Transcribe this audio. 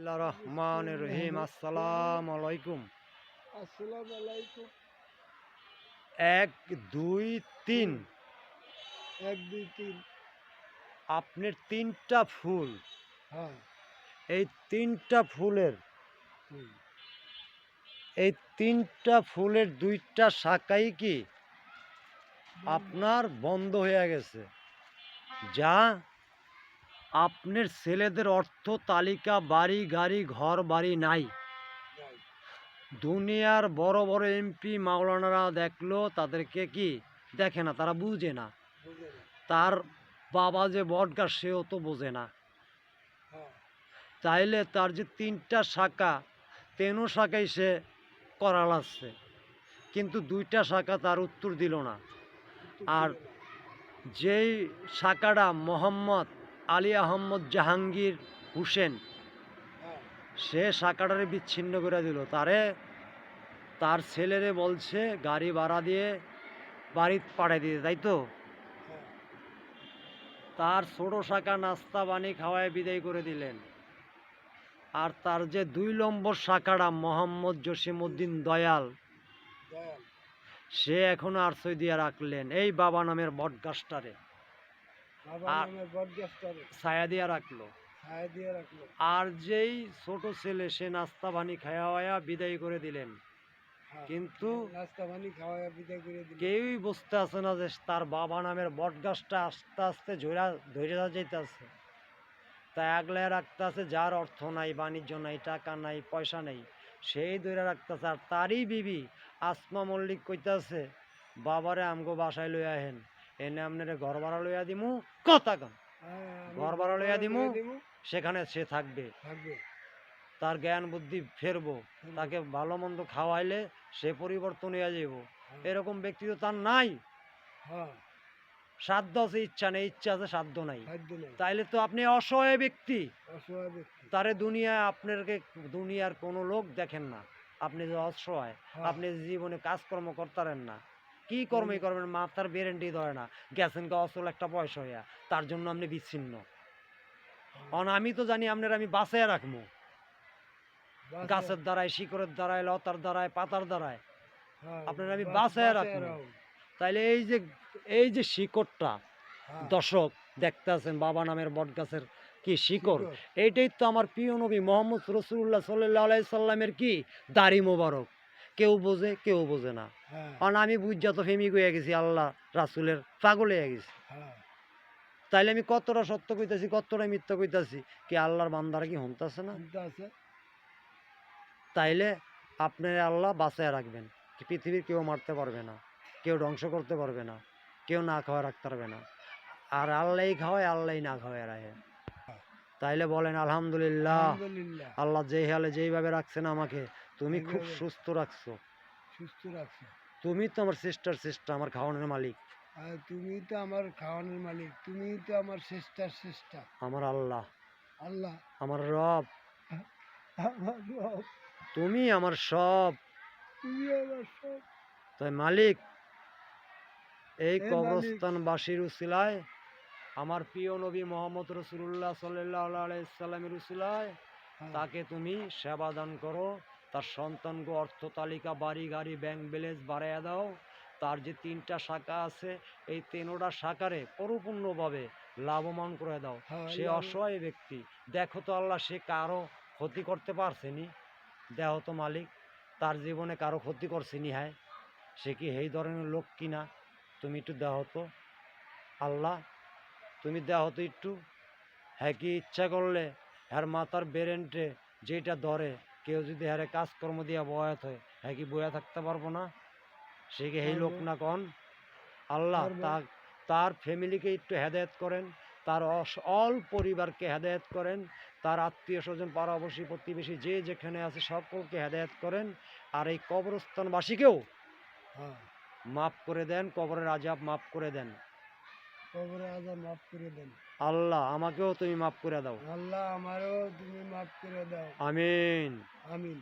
বিসমিল্লাহির রহমানির রহিম। আসসালামু আলাইকুম। আসসালামু আলাইকুম। ১ ২ ৩ ১ ২ ৩। আপনার ৩টা ফুল, হ্যাঁ। এই ৩টা ফুলের হুম। এই ৩টা ফুলের ২টা শাখাই কি বন্ধ। আপনার বন্ধ হয়ে গেছে, যা আপনার ছেলেদের অর্থ তালিকা, বাড়ি গাড়ি ঘর বাড়ি নাই। নাই। দুনিয়ার বড় বড় এমপি মাওলানারা দেখলো, তাদেরকে কি দেখে না, তারা বুঝে না। বুঝে না। তার বাবা যে বটগাছ, সেও তো বোঝে না। হ্যাঁ। চাইলে তার যে ৩টা শাখা, ৩ শাখাই সে করা লাগছে, কিন্তু ২টা শাখা তার উত্তর দিল না। উত্তর আর দিল না। যেই শাখাটা মোহাম্মদ আলী আহমদ জাহাঙ্গীর হোসেন, হ্যাঁ। সে শাখাটারে বিচ্ছিন্ন করে দিল। তার ছেলেরে বলছে গাড়ি ভাড়া দিয়ে বাড়ি পাঠিয়ে দিতে, তাই তো। হ্যাঁ। তার ছোট শাখা নাস্তা পানি খাওয়ায় বিদায় করে দিলেন। আর তার যে ২ নম্বর শাখাটা মোহাম্মদ জসিমউদ্দিন দয়াল, দয়াল। সে এখনো আশ্রয় দিয়ে রাখলেন এই বাবা নামের বটগাছটারে, বাবা আর নামের বটগাছটারে ছায়া দিয়ে রাখলো। ছায়া দিয়ে রাখলো। আর যেই ছোট ছেলে, সে নাস্তা পানি খাওয়ায়া বিদায় করে দিলেন। হ্যাঁ। কিন্তু নাস্তা পানি খাওয়ায়া বিদায় করে দিল। কেউই বুঝতে আছে না যে তার বাবা নামের বটগাছটা আস্তে আস্তে ধরে যাইতেছে। তা আগলায় রাখতে আছে, যার অর্থ নাই, বাণিজ্য নাই, টাকা নাই, পয়সা নেই, সেই ধরে রাখতেছে। আর তারই বিবি আসমা মল্লিক কইতাছে, বাবারে আমগো বাসায় লইয়া আহেন, এনে আপনারে ঘর ভাড়া লইয়া দিমু। কথা কন, হ্যাঁ, আমি ঘর ভাড়া বড় লইয়া বড় দিমু, করে দিব। সেখানে সে থাকবে, থাকবে। তার জ্ঞান বুদ্ধি ফেরবো, তাকে ভালো মন্দ খাওয়াইলে সে পরিবর্তন হইয়া যাইব। হ্যাঁ। এরকম ব্যক্তি তো তার নাই। হ্যাঁ। সাধ্য আছে, ইচ্ছা নেই, ইচ্ছা আছে, সাধ্য নাই। খাদ্য নেই। তাইলে তো আপনি অসহায় ব্যক্তি। অসহায় ব্যক্তি। তারে দুনিয়ায় আপনাকে দুনিয়ার কোনো লোক দেখেন না। আপনি যে অসহায়, হ্যাঁ। আপনি জীবনে কাজকর্ম করতারেন না, কি কর্মই করবেন, মাথার বেরেন্টি ধরে না, গেছেন কা অচল একটা বয়স হইয়া, তার জন্য আপনি বিচ্ছিন্ন। আমি তো জানি আপনার আমি বাঁচাইয়া রাখবো, গাছের দ্বারায়, শিকড়ের দ্বারায়, লতার দ্বারায়, পাতার দ্বারায় হ্যাঁ, আপনার আমি বাঁচাইয়া রাখবো। তাইলে এই যে শিকড়টা, হ্যাঁ। দর্শক দেখতে আছেন বাবা নামের বটগাছের কি শিকড়, শিকড়। এইটাই তো আমার প্রিয় নবী মোহাম্মদ রসুল্লাহ সাল্লাল্লাহু আলাইহি সাল্লামের কি দাড়ি মোবারক। কেউ বোঝে, কেউ বোঝে না। হ্যাঁ। কারণ আমি বুঝা তো ফেমিক হয়ে গেছি, আল্লাহ রাসুলের পাগল হয়ে গেছি। হ্যাঁ। তাইলে আমি কতটা সত্য কইতাছি, কতটা মিথ্যা কইতাছি, কি আল্লাহর বান্দারা কি হনতাছে না? চিন্তা আছে। তাইলে আপনার আল্লাহ বাঁচায় রাখবেন, কি পৃথিবীর কেউ মারতে পারবে না, কেউ ধ্বংস করতে পারবে না, কেউ না খাওয়া রাখতে পারবে না। আর আল্লাহই খাওয়ায়, আল্লাহই না খাওয়ায় রাখে। তাইলে বলেন আলহামদুলিল্লাহ। আলহামদুলিল্লাহ। আল্লাহ যেই হালে যেইভাবে রাখছেন আমাকে, তুমি খুব এইভাবে সুস্থ রাখছো। সুস্থ রাখছে। তুমি তো আমার চেষ্টার চেষ্টা, আমার খাওয়ানোর মালিক। আর তুমি তো আমার খাওয়ানোর মালিক, তুমি তো আমার শ্রেষ্ঠার শ্রেষ্ঠা। আমার আল্লাহ, আল্লাহ। আমার রব, আমার রব। তুমি আমার সব। তুমি আমার সব। তাই মালিক, এই হে মালিক। কবরস্থানবাসীর উসিলায়, আমার প্রিয় নবী মোহাম্মদ রসুল্লাহ সাল্লাল্লাহু আলাইহি সাল্লামের উসিলায় হ্যাঁ। তাকে তুমি সেবা দান করো। তার সন্তানকে অর্থ তালিকা, বাড়ি গাড়ি, ব্যাংক ব্যালেন্স বাড়াইয়া দাও। তার যে 3টা শাখা আছে, এই 3টা শাখারে পরিপূর্ণভাবে লাভবান করে দাও। হ্যাঁ, সে অসহায় ব্যক্তি, দেখো তো আল্লাহ, সে কারো ক্ষতি করতে পারছেনি? দেহ তো মালিক, তার জীবনে কারো ক্ষতি করছেনি? হ্যাঁ, সে কি এই ধরনের লোক কিনা? তুমি একটু দেহ তো আল্লাহ, তুমি দেহ তো একটু। হ্যাঁ, কি ইচ্ছা করলে হ্যার মাথার বেরেন্টে যেটা ধরে, কেউ যদি হ্যারে কাজকর্ম দিয়া বয়াত হয়, হ্যাঁ কি বয়া থাকতে পারবো না? সে কি এই লোক না কন? আল্লাহ তার ফ্যামিলিকে একটু হেদায়েত করেন, তার অল পরিবারকে হেদায়েত করেন, তার আত্মীয় স্বজন, পাড়াবশী প্রতিবেশী যে যেখানে আছে সকলকে হেদায়েত করেন। আর এই কবরস্থানবাসীকেও হ্যাঁ। মাফ করে দেন, কবরের আযাব মাফ করে দেন। কবরে আযাব মাফ করে দেন। আল্লাহ আমাকেও তুমি মাফ করে দাও। আল্লাহ আমারও তুমি মাফ করে দাও। আমিন। আমিন।